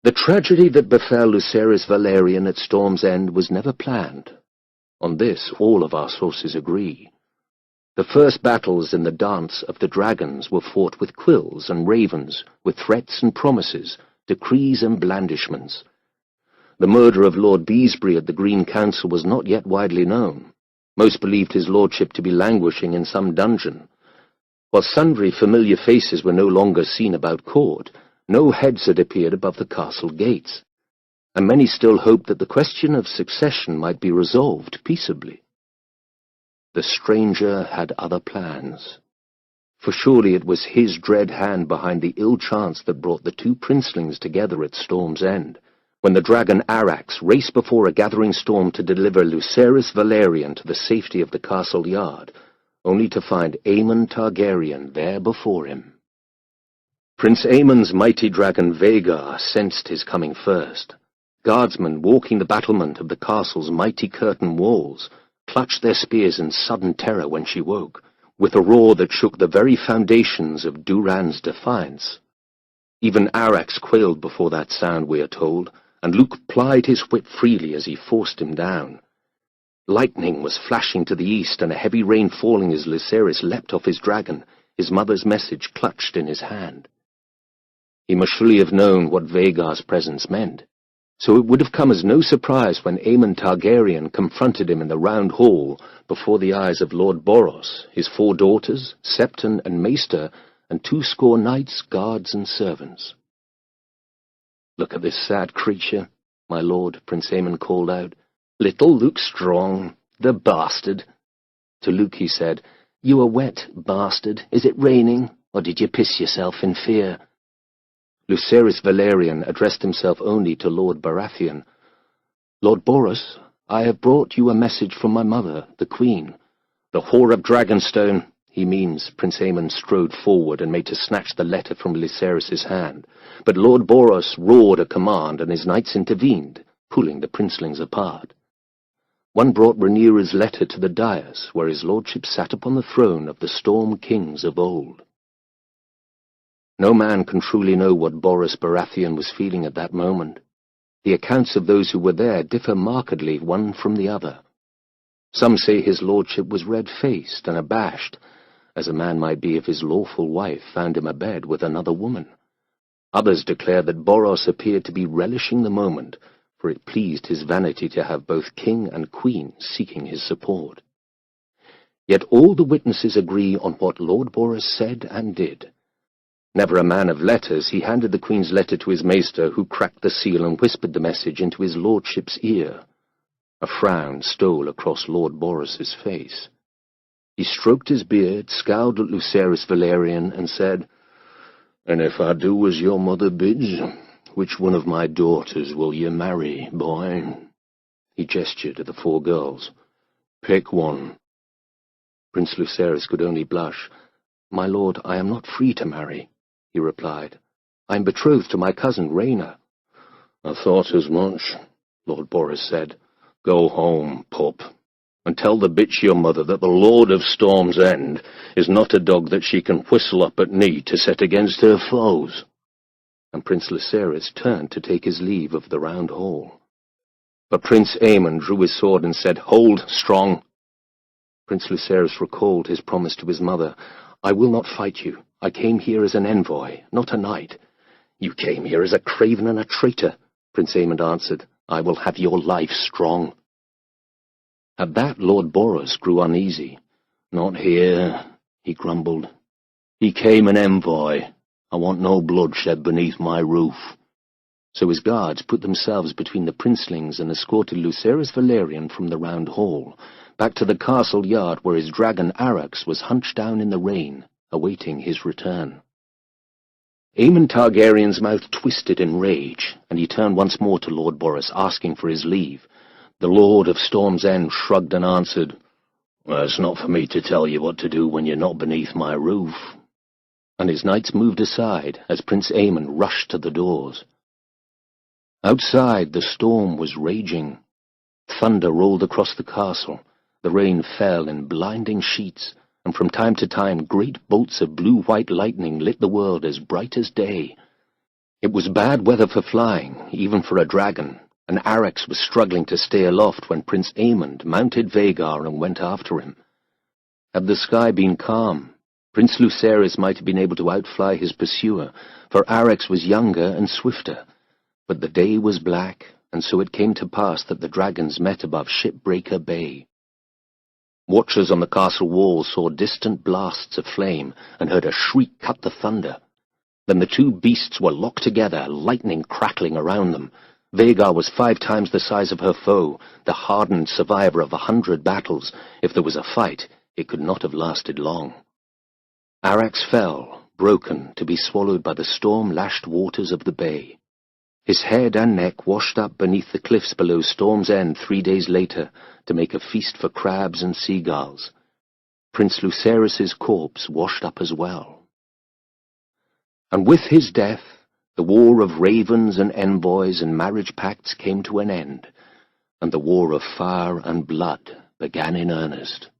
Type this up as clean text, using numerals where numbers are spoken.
The tragedy that befell Lucerys Valerian at Storm's End was never planned. On this all of our sources agree. The first battles in the Dance of the Dragons were fought with quills and ravens, with threats and promises, decrees and blandishments. The murder of Lord Beesbury at the Green Council was not yet widely known. Most believed his lordship to be languishing in some dungeon. While sundry familiar faces were no longer seen about court, no heads had appeared above the castle gates, and many still hoped that the question of succession might be resolved peaceably. The stranger had other plans, for surely it was his dread hand behind the ill chance that brought the two princelings together at Storm's End, when the dragon Arax raced before a gathering storm to deliver Lucerys Valerian to the safety of the castle yard, only to find Aemon Targaryen there before him. Prince Aemon's mighty dragon Vhagar sensed his coming first. Guardsmen walking the battlement of the castle's mighty curtain walls clutched their spears in sudden terror when she woke, with a roar that shook the very foundations of Duran's defiance. Even Arax quailed before that sound, we are told, and Luke plied his whip freely as he forced him down. Lightning was flashing to the east, and a heavy rain falling as Lucerys leapt off his dragon, his mother's message clutched in his hand. He must surely have known what Vhagar's presence meant, so it would have come as no surprise when Aemon Targaryen confronted him in the round hall before the eyes of Lord Boros, his 4 daughters, Septon and Maester, and 20 knights, guards, and servants. "Look at this sad creature, my lord," Prince Aemon called out. "Little Luke Strong, the bastard." To Luke he said, "You are wet, bastard. Is it raining, or did you piss yourself in fear?" Lucerys Valerian addressed himself only to Lord Baratheon. "Lord Boros, I have brought you a message from my mother, the Queen." "The whore of Dragonstone," he means. Prince Aemon strode forward and made to snatch the letter from Lucerys' hand, but Lord Boros roared a command, and his knights intervened, pulling the princelings apart. One brought Rhaenyra's letter to the dais, where his lordship sat upon the throne of the Storm Kings of old. No man can truly know what Boros Baratheon was feeling at that moment. The accounts of those who were there differ markedly one from the other. Some say his lordship was red-faced and abashed, as a man might be if his lawful wife found him abed with another woman. Others declare that Boros appeared to be relishing the moment, for it pleased his vanity to have both king and queen seeking his support. Yet all the witnesses agree on what Lord Boros said and did. Never a man of letters, he handed the Queen's letter to his maester, who cracked the seal and whispered the message into his lordship's ear. A frown stole across Lord Boros's face. He stroked his beard, scowled at Lucerys Valerian, and said, "And if I do as your mother bids, which one of my daughters will you marry, boy?" He gestured at the 4 girls. "Pick one." Prince Lucerys could only blush. "My lord, I am not free to marry," he replied. "I am betrothed to my cousin Rhaena." "I thought as much," Lord Boros said. "Go home, pup, and tell the bitch your mother that the Lord of Storm's End is not a dog that she can whistle up at need to set against her foes." And Prince Lucerys turned to take his leave of the round hall. But Prince Aemon drew his sword and said, "Hold, Strong." Prince Lucerys recalled his promise to his mother. "I will not fight you. I came here as an envoy, not a knight." "You came here as a craven and a traitor," Prince Aemon answered. "I will have your life, Strong." At that Lord Boros grew uneasy. "Not here," he grumbled. "He came an envoy. I want no bloodshed beneath my roof." So his guards put themselves between the princelings and escorted Lucerys Valerian from the round hall, back to the castle yard where his dragon Arax was hunched down in the rain, awaiting his return. Aemon Targaryen's mouth twisted in rage, and he turned once more to Lord Boros, asking for his leave. The Lord of Storm's End shrugged and answered, "It's not for me to tell you what to do when you're not beneath my roof." And his knights moved aside as Prince Aemon rushed to the doors. Outside, the storm was raging. Thunder rolled across the castle, the rain fell in blinding sheets, and from time to time great bolts of blue-white lightning lit the world as bright as day. It was bad weather for flying, even for a dragon, and Arrax was struggling to stay aloft when Prince Aemond mounted Vhagar and went after him. Had the sky been calm, Prince Lucerys might have been able to outfly his pursuer, for Arrax was younger and swifter. But the day was black, and so it came to pass that the dragons met above Shipbreaker Bay. Watchers on the castle walls saw distant blasts of flame and heard a shriek cut the thunder. Then the two beasts were locked together, lightning crackling around them. Vhagar was 5 times the size of her foe, the hardened survivor of 100 battles. If there was a fight, it could not have lasted long. Arrax fell, broken, to be swallowed by the storm-lashed waters of the bay. His head and neck washed up beneath the cliffs below Storm's End 3 days later to make a feast for crabs and seagulls. Prince Lucerys's corpse washed up as well. And with his death, the war of ravens and envoys and marriage pacts came to an end, and the war of fire and blood began in earnest.